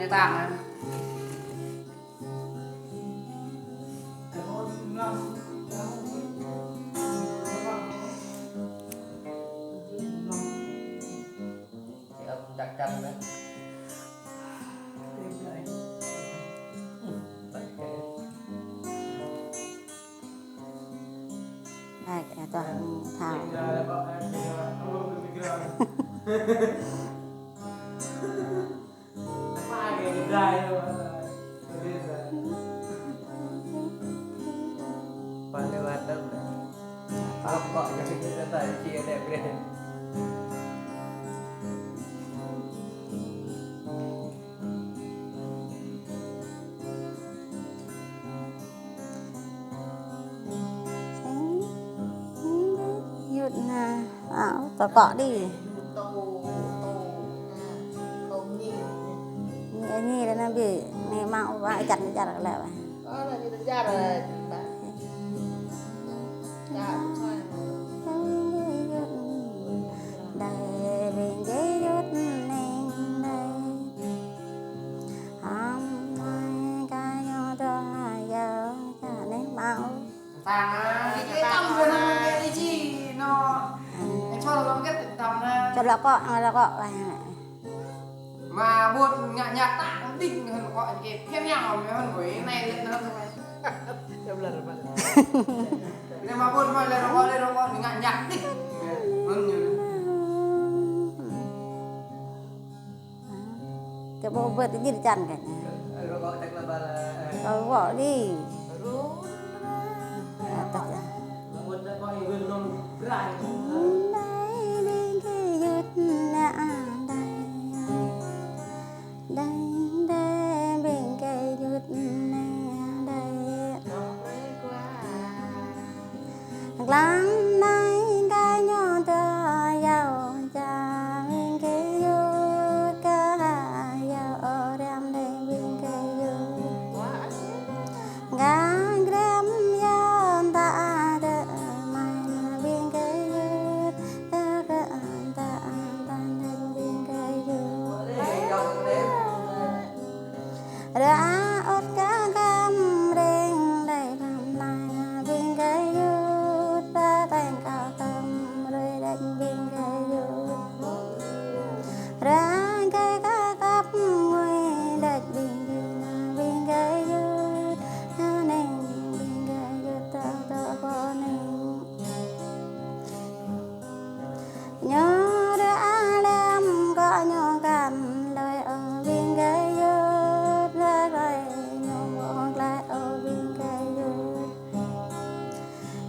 người ta chắc chắn đấy. Toàn thảo tao cọ đi như là nó bị này mau vãi chặt lại đó là như ra rồi đây bên dưới rút nên đây hôm nay cái nhau cho giờ cho nên mau cái tâm của nó cái gì nó cho nó cái tầm cho nó cọ mà buồn nhạc tạ định hơn gọi cái thêm nhau mới hơn với này lên nữa thôi em lần rồi nhưng mà buồn mà là nó gọi nhạc định hơn như cái bộ vượt cái gì chăn cả nó gọi chắc là bà rồi bỏ đi buồn đã coi vườn nông cái đây bên cái dứt nè đây bên cái dứt nè đây lắng đây cái nhỏ ta giàu cha bên cái dứt cả giàu đem đây bên cái dứt gang gram yon ta de mai bên cái dứt ta bên cái dứt đã ớt cá cam rèn đầy làm lại bên cái dứt ta thành cao tâm rồi đánh bên cái dứt ra cái cá cắp người đặt bên cái dứt nên bên cái dứt ta có nên nhớ đã làm có nhỏ cầm lời ở bên cái dứt rồi nhỏ lại ở bên cái dứt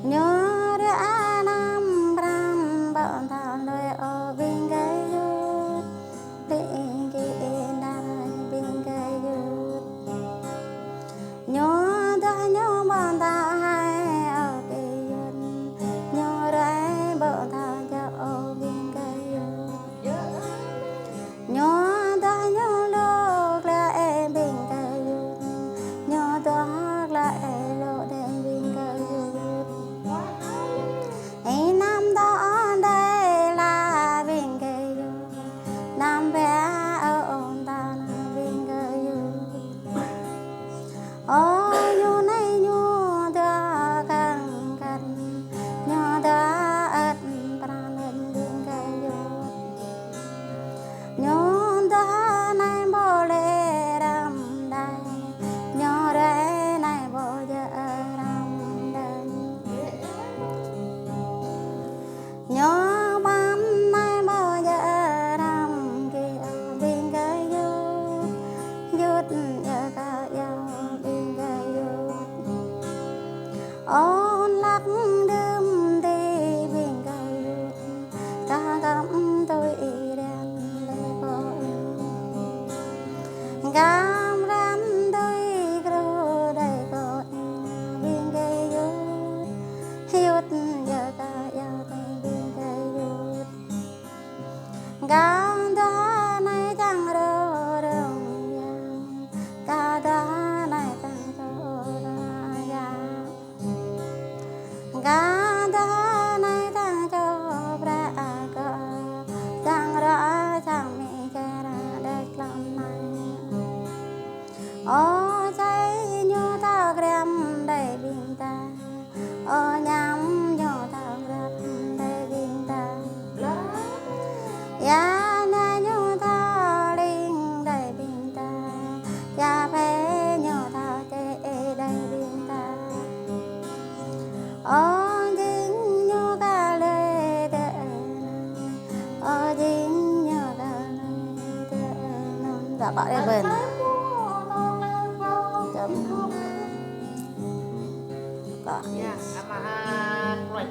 nhớ đã làm ram bọn thảo lời ở bên cái dứt bên cái đài bên cái dứt nhớ đã nhớ bọn thảo hay ở cái dứt nhớ đã bọn thảo cho ở bên cái dứt nhớ đã nhớ lúc là em bên cái dứt nhớ đó là em lộ đen bên cái dứt ấy năm đó đây là bên cái dứt năm bé ở ôn ta là bên cái dứt ôi nhu này nhu ta càng gần nhu ta ớt pran lên bên cái dứt nhu ta này bỏ lệ ram đây nhu đây này bỏ giờ ram đây nhớ bám nay bao giờ ram kia bên cái dứt giờ cả giờ bên cái dứt ôn lắc đêm đi bên cái dứt ta gắm tôi đen để có gam ram tôi kêu đây có bên cái dứt giờ cả giờ bên cái dứt gam đó này chẳng rơ rừng vàng cả đó này chẳng cho ra vàng gam đó này chẳng cho ra cờ chẳng rõ chẳng mẹ cha ra đất làm này Ô cháy nhô ta gram đầy bình ta Ô nhắm nhô ta gram đầy bình ta Ya na nhô ta linh đầy bình ta Ya phê nhô ta tê đầy bình ta Ô dính nhô ta lê tê Ô dính nhô ta lê tê Dạ bảo đây bên Ya, sama Roy.